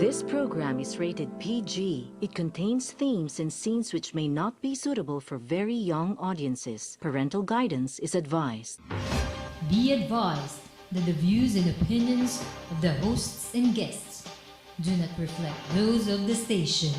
This program is rated PG. It contains themes and scenes which may not be suitable for very young audiences. Parental guidance is advised. Be advised that the views and opinions of the hosts and guests do not reflect those of the station.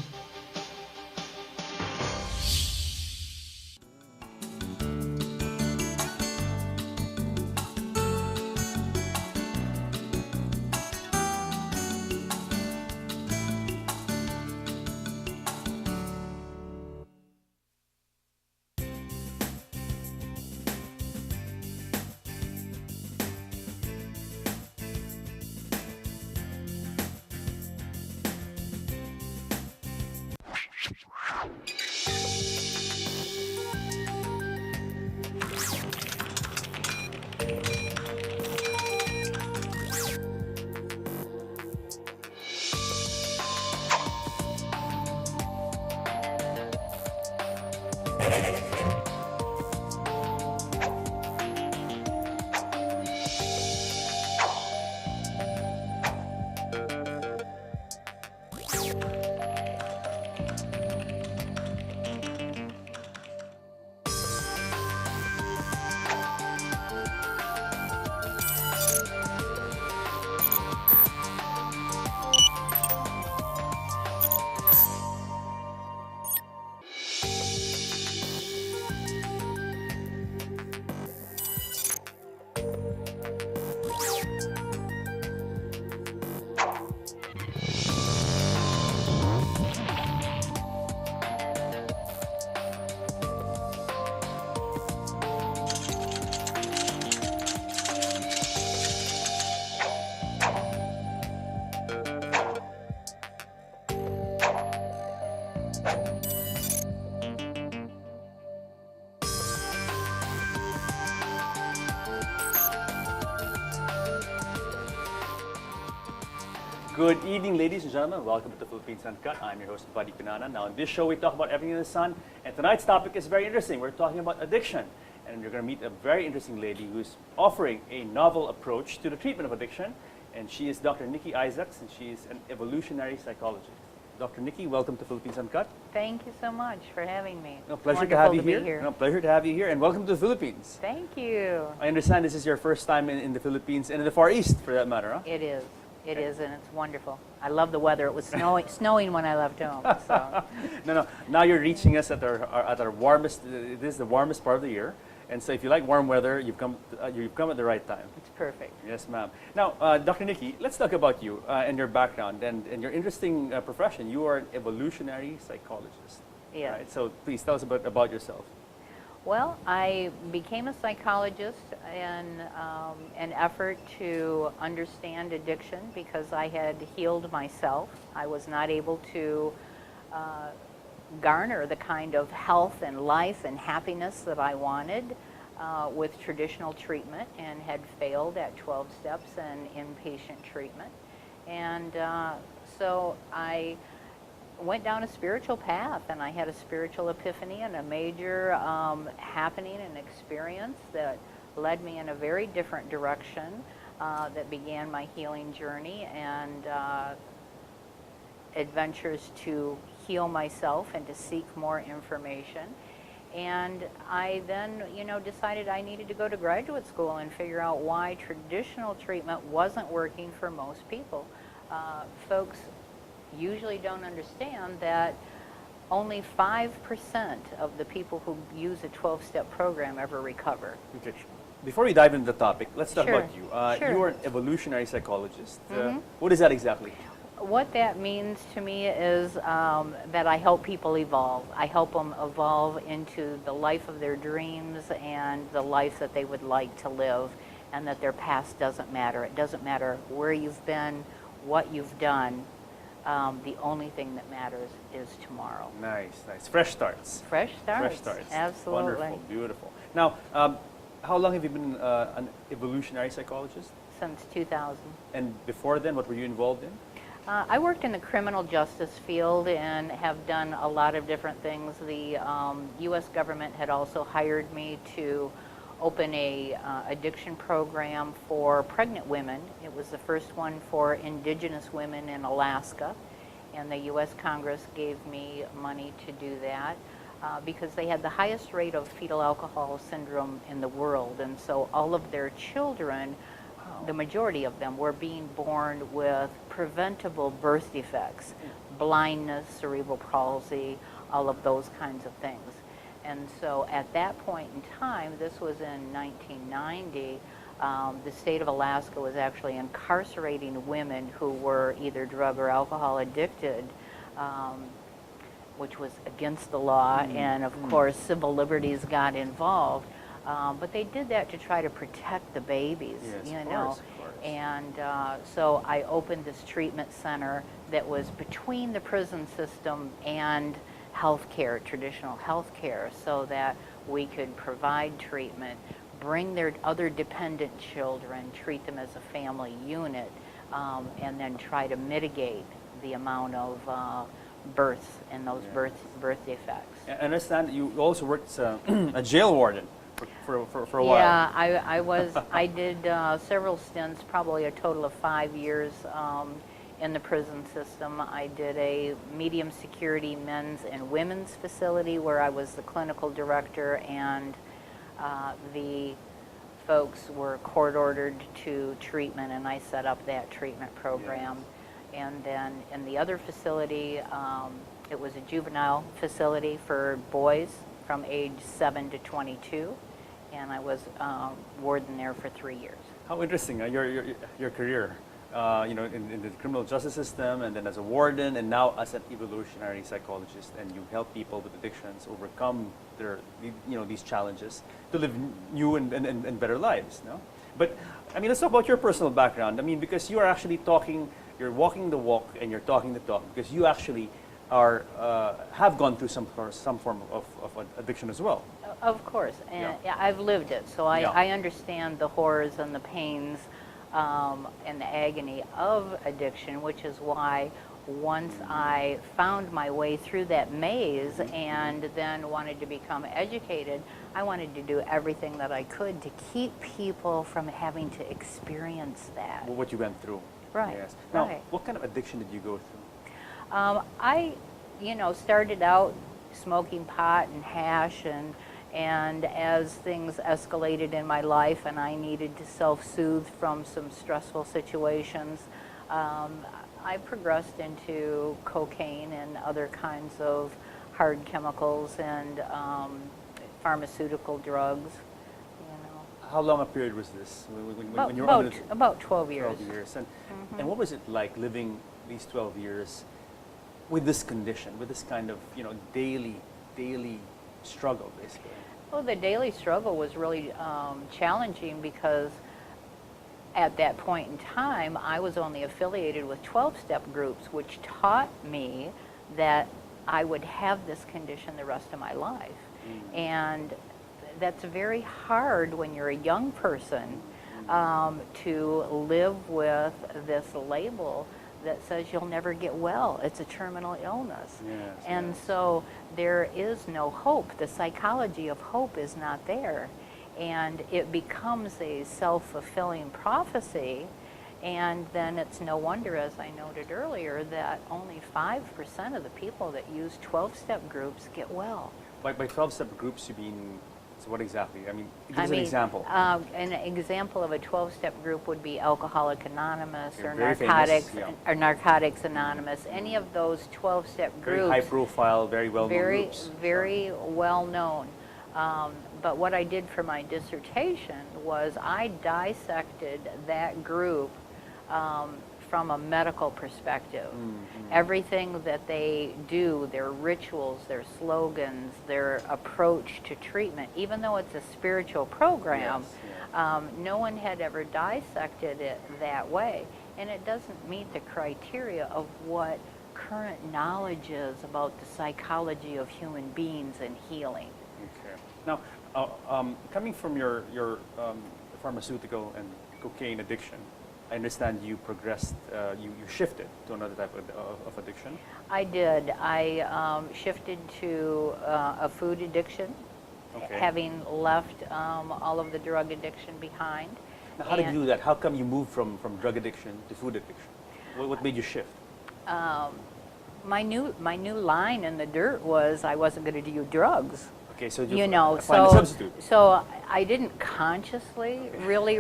Good evening, ladies and gentlemen. Welcome to the Philippines Uncut. I'm your host, Buddy Pinana. Now, in this show, we talk about everything in the sun. And tonight's topic is very interesting. We're talking about addiction. And you're going to meet a very interesting lady who's offering a novel approach to the treatment of addiction. And she is Dr. Nikki Isaacs, and she is an evolutionary psychologist. Dr. Nikki, welcome to Philippines Uncut. Thank you so much for having me. No, pleasure to have you here. No, pleasure to have you here. And welcome to the Philippines. Thank you. I understand this is your first time in the Philippines and in the Far East, for that matter, huh? It is. It is, and it's wonderful. I love the weather. It was snowing when I left home. So. No. Now you're reaching us at our warmest. This is the warmest part of the year, and so if you like warm weather, you've come at the right time. It's perfect. Yes, ma'am. Now, Dr. Nikki, let's talk about you and your background and your interesting profession. You are an evolutionary psychologist. Yeah. Right? So please tell us about yourself. Well, I became a psychologist in an effort to understand addiction because I had healed myself. I was not able to garner the kind of health and life and happiness that I wanted with traditional treatment, and had failed at 12 steps and inpatient treatment. And so I went down a spiritual path, and I had a spiritual epiphany and a major happening and experience that led me in a very different direction that began my healing journey and adventures to heal myself and to seek more information. And I then, decided I needed to go to graduate school and figure out why traditional treatment wasn't working for most people. Folks usually don't understand that only 5% of the people who use a 12-step program ever recover. Okay. Before we dive into the topic, let's talk Sure. about you. Sure. You are an evolutionary psychologist. What is that exactly? What that means to me is that I help people evolve. I help them evolve into the life of their dreams and the life that they would like to live, and that their past doesn't matter. It doesn't matter where you've been, what you've done. The only thing that matters is tomorrow. Nice. Fresh starts. Fresh starts. Fresh starts. Absolutely. Wonderful, beautiful. Now, how long have you been an evolutionary psychologist? Since 2000. And before then, what were you involved in? I worked in the criminal justice field and have done a lot of different things. The U.S. government had also hired me to open a addiction program for pregnant women. It was the first one for indigenous women in Alaska, and the U.S. Congress gave me money to do that because they had the highest rate of fetal alcohol syndrome in the world, and so all of their children, the majority of them, were being born with preventable birth defects, blindness, cerebral palsy, all of those kinds of things. And so at that point in time, this was in 1990, the state of Alaska was actually incarcerating women who were either drug or alcohol addicted, which was against the law, and of course civil liberties got involved. But they did that to try to protect the babies, Yes, you of know. course, of course. And so I opened this treatment center that was between the prison system and healthcare, traditional healthcare, so that we could provide treatment, bring their other dependent children, treat them as a family unit, and then try to mitigate the amount of births and those birth defects. I understand you also worked as a jail warden for a while. Yeah, I did several stints, probably a total of 5 years in the prison system. I did a medium security men's and women's facility where I was the clinical director, and the folks were court ordered to treatment, and I set up that treatment program. Yes. And then in the other facility, it was a juvenile facility for boys from age 7 to 22, and I was warden there for 3 years. How interesting, your career, in the criminal justice system, and then as a warden, and now as an evolutionary psychologist, and you help people with addictions overcome these challenges to live new and better lives, no? But, I mean, let's talk about your personal background. I mean, because you are actually you're walking the walk and you're talking the talk, because you actually have gone through some form of addiction as well. Of course, and Yeah. I've lived it, so I understand the horrors and the pains and the agony of addiction, which is why once I found my way through that maze and then wanted to become educated, I wanted to do everything that I could to keep people from having to experience that. What you went through. Right. Yes. Now, right. what kind of addiction did you go through? I, started out smoking pot and hash, and as things escalated in my life and I needed to self-soothe from some stressful situations, I progressed into cocaine and other kinds of hard chemicals and pharmaceutical drugs. How long a period was this? When you were under About 12 years. 12 years. And what was it like living these 12 years with this condition, with this kind of daily struggle, basically? Well, the daily struggle was really challenging because at that point in time, I was only affiliated with 12-step groups, which taught me that I would have this condition the rest of my life. And that's very hard when you're a young person to live with this label that says you'll never get well. It's a terminal illness. Yes, and yes. so there is no hope. The psychology of hope is not there. And it becomes a self-fulfilling prophecy. And then it's no wonder, as I noted earlier, that only 5% of the people that use 12-step groups get well. By 12-step groups, you mean, so what exactly? I mean, give us an example. An example of a 12-step group would be Alcoholics Anonymous They're or very famous, Narcotics Anonymous. Any of those 12-step groups. Very high profile, very well known groups. Very well known. But what I did for my dissertation was I dissected that group from a medical perspective. Everything that they do, their rituals, their slogans, their approach to treatment, even though it's a spiritual program, no one had ever dissected it that way. And it doesn't meet the criteria of what current knowledge is about the psychology of human beings and healing. Okay. Now, coming from your pharmaceutical and cocaine addiction, I understand you progressed, you shifted to another type of addiction. I did. I shifted to a food addiction, Okay. having left all of the drug addiction behind. Now, how did you And, do that? How come you moved from drug addiction to food addiction? What made you shift? my new line in the dirt was I wasn't going to do drugs. Okay, so You know, find a substitute. so I didn't consciously really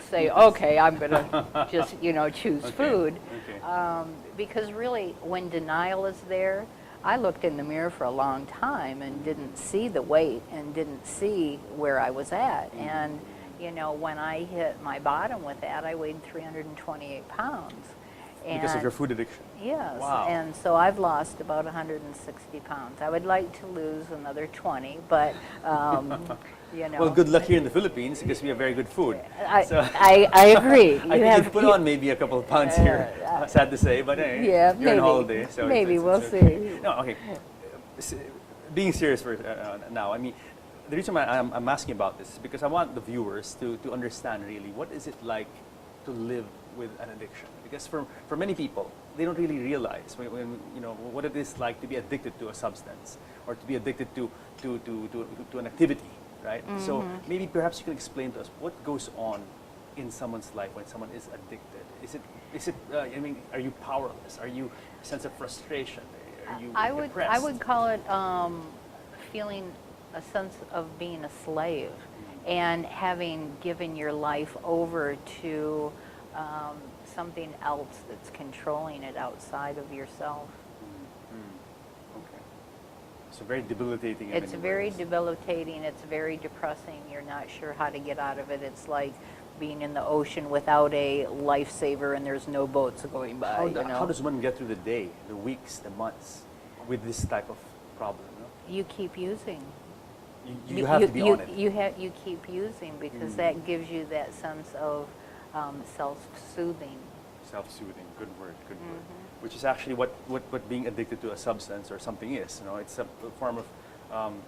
say, okay, I'm going to just, choose Okay, food. okay. Because really, when denial is there, I looked in the mirror for a long time and didn't see the weight and didn't see where I was at. And, when I hit my bottom with that, I weighed 328 pounds. Because of And- your food addiction. Yes, Wow. and so I've lost about 160 pounds. I would like to lose another 20, but, Well, good luck here in the Philippines because we have very good food. I agree. I think you put on maybe a couple of pounds here. Sad to say, but hey, Yeah, you're on maybe. holiday, so Maybe, we'll okay. see. No, okay. Being serious for now, I mean, the reason why I'm asking about this is because I want the viewers to understand really what is it like to live with an addiction. Because for many people, they don't really realize when what it is like to be addicted to a substance or to be addicted to an activity, right? So maybe perhaps you can explain to us what goes on in someone's life when someone is addicted. Is it I mean, are you powerless? Are you a sense of frustration? Are you depressed? I would call it feeling a sense of being a slave and having given your life over to something else that's controlling it outside of yourself. Okay. So very debilitating. in It's many very ways. debilitating, it's very depressing, you're not sure how to get out of it. It's like being in the ocean without a lifesaver and there's no boats going by. How does one get through the day, the weeks, the months with this type of problem? No? You keep using. You have to be on it. You keep using because that gives you that sense of self-soothing. Self-soothing, good word. Which is actually what being addicted to a substance or something is. It's a form of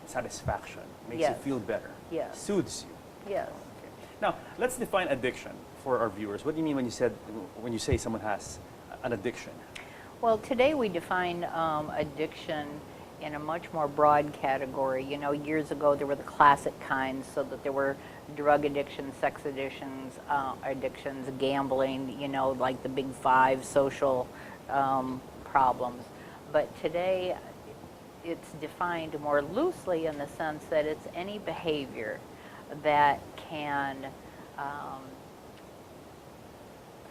satisfaction. Makes you Yes. feel better. Yes. Soothes you. Yes. Now, let's define addiction for our viewers. What do you mean when you say someone has an addiction? Well, today we define addiction in a much more broad category. Years ago there were the classic kinds, so that there were drug addictions, sex addictions, gambling, like the big five social problems. But today it's defined more loosely in the sense that it's any behavior that can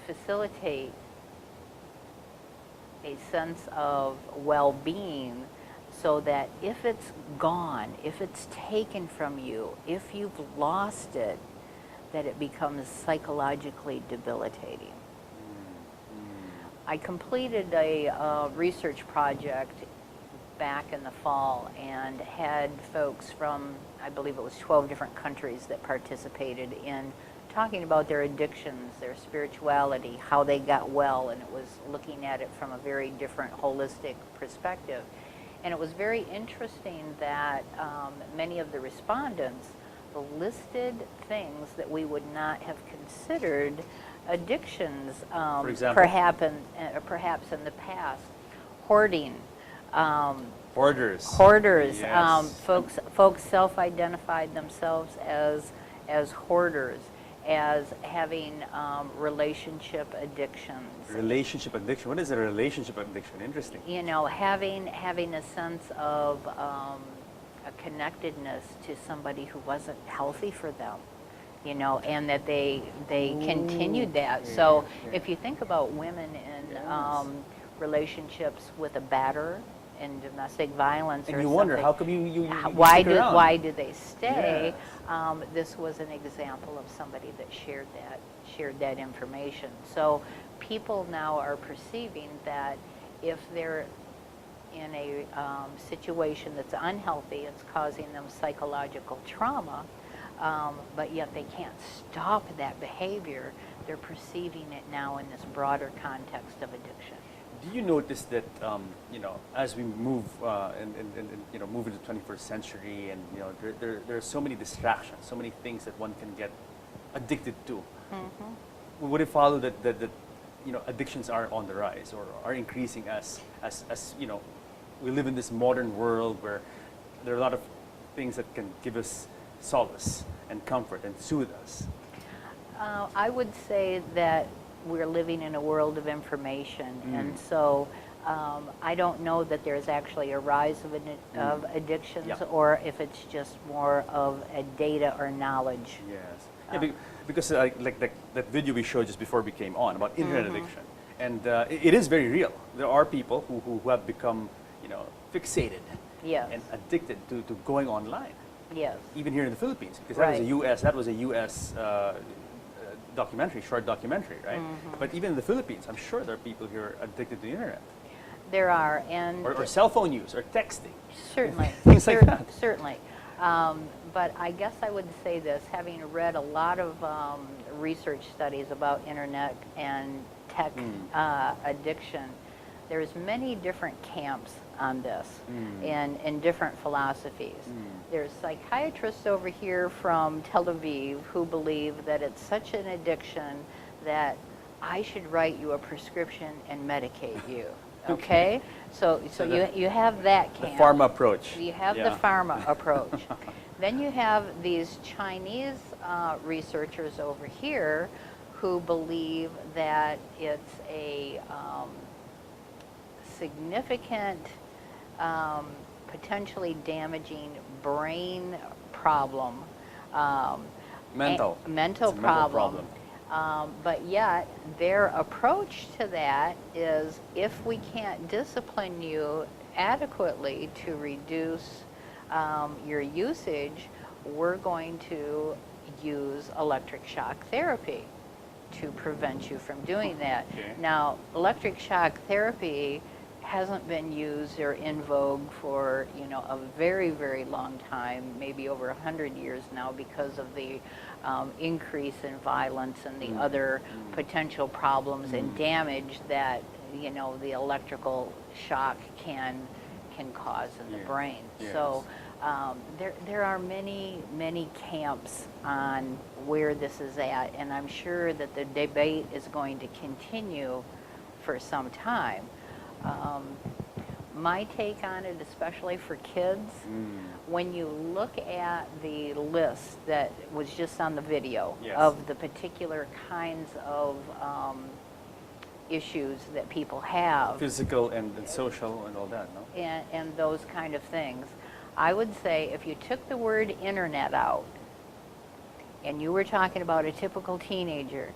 facilitate a sense of well-being, so that if it's gone, if it's taken from you, if you've lost it, that it becomes psychologically debilitating. I completed a research project back in the fall and had folks from, I believe it was 12 different countries that participated in talking about their addictions, their spirituality, how they got well, and it was looking at it from a very different holistic perspective. And it was very interesting that many of the respondents listed things that we would not have considered addictions, For example? perhaps in the past. Hoarding, Hoarders. Hoarders. Yes. Folks self-identified themselves as hoarders, as having relationship addictions. Relationship addiction. What is a relationship addiction? Interesting. Having a sense of a connectedness to somebody who wasn't healthy for them, and that they continued that. So if you think about women in relationships with a batterer in domestic violence, And or you wonder, something, how come you why stick around? why do they stay? Yes. This was an example of somebody that shared that information. So people now are perceiving that if they're in a situation that's unhealthy, it's causing them psychological trauma, but yet they can't stop that behavior. They're perceiving it now in this broader context of addiction. Do you notice that as we move move into the 21st century, and there are so many distractions, so many things that one can get addicted to? Would it follow that addictions are on the rise or are increasing as we live in this modern world where there are a lot of things that can give us solace and comfort and soothe us? I would say that we're living in a world of information, and so I don't know that there's actually a rise of addictions, Yeah. or if it's just more of a data or knowledge. Yes. Yeah, because like that video we showed just before we came on about internet addiction, and it is very real. There are people who have become, fixated Yes. and addicted to going online, Yes. even here in the Philippines, because Right. that was a U.S. Short documentary, right? But even in the Philippines, I'm sure there are people who are addicted to the internet, There are, and or cell phone use, or texting. certainly, Things like that. certainly. But I guess I would say this, having read a lot of research studies about internet and tech addiction, there's many different camps on this and different philosophies. There's psychiatrists over here from Tel Aviv who believe that it's such an addiction that I should write you a prescription and medicate you. Okay? So you have that The camp. pharma approach. You have Yeah. the pharma approach. Then you have these Chinese researchers over here who believe that it's a significant, potentially damaging brain problem. Mental. Mental It's a mental problem. But yet, their approach to that is if we can't discipline you adequately to reduce your usage, we're going to use electric shock therapy to prevent you from doing that. Okay. Now, electric shock therapy hasn't been used or in vogue for a very, very long time, maybe over 100 years now, because of the increase in violence and the other potential problems and damage that the electrical shock can cause in the Yes. brain. Yes. So there are many camps on where this is at, and I'm sure that the debate is going to continue for some time. My take on it, especially for kids, when you look at the list that was just on the video Yes. of the particular kinds of issues that people have, Physical and social and all that, no? and those kind of things, I would say if you took the word internet out and you were talking about a typical teenager,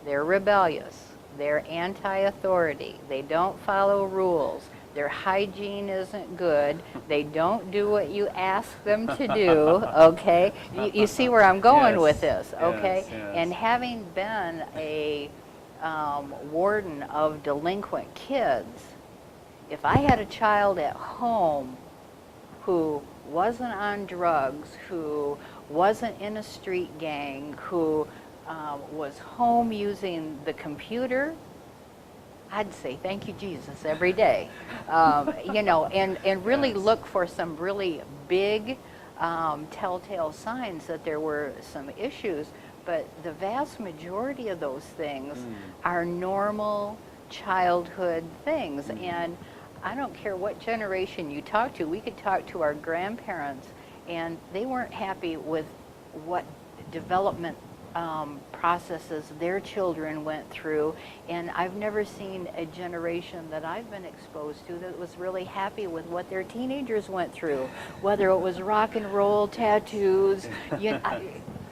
they're rebellious, they're anti-authority, they don't follow rules, their hygiene isn't good, they don't do what you ask them to do, okay? You see where I'm going Yes, with this, okay? yes, yes. And having been a warden of delinquent kids, if I had a child at home who wasn't on drugs, who wasn't in a street gang, who was home using the computer, I'd say thank you, Jesus, every day. And really Yes. look for some really big telltale signs that there were some issues. But the vast majority of those things are normal childhood things. And I don't care what generation you talk to. We could talk to our grandparents, and they weren't happy with what development processes their children went through. And I've never seen a generation that I've been exposed to that was really happy with what their teenagers went through, whether it was rock and roll, tattoos,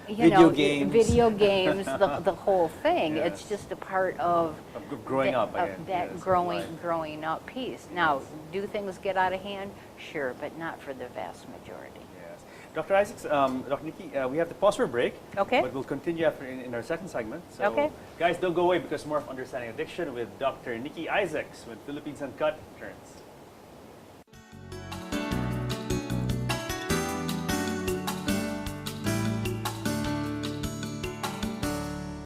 Video games. video games, the whole thing. Yes. It's just a part of Growing up, of again. that Yes, growing life. up piece. Now, do things get out of hand? Sure, but not for the vast majority. Yes. Dr. Isaacs, Dr. Nikki, we have to pause for a break. Okay. But we'll continue after in our second segment. So, Okay. guys, don't go away because more of Understanding Addiction with Dr. Nikki Isaacs when Philippines Uncut returns.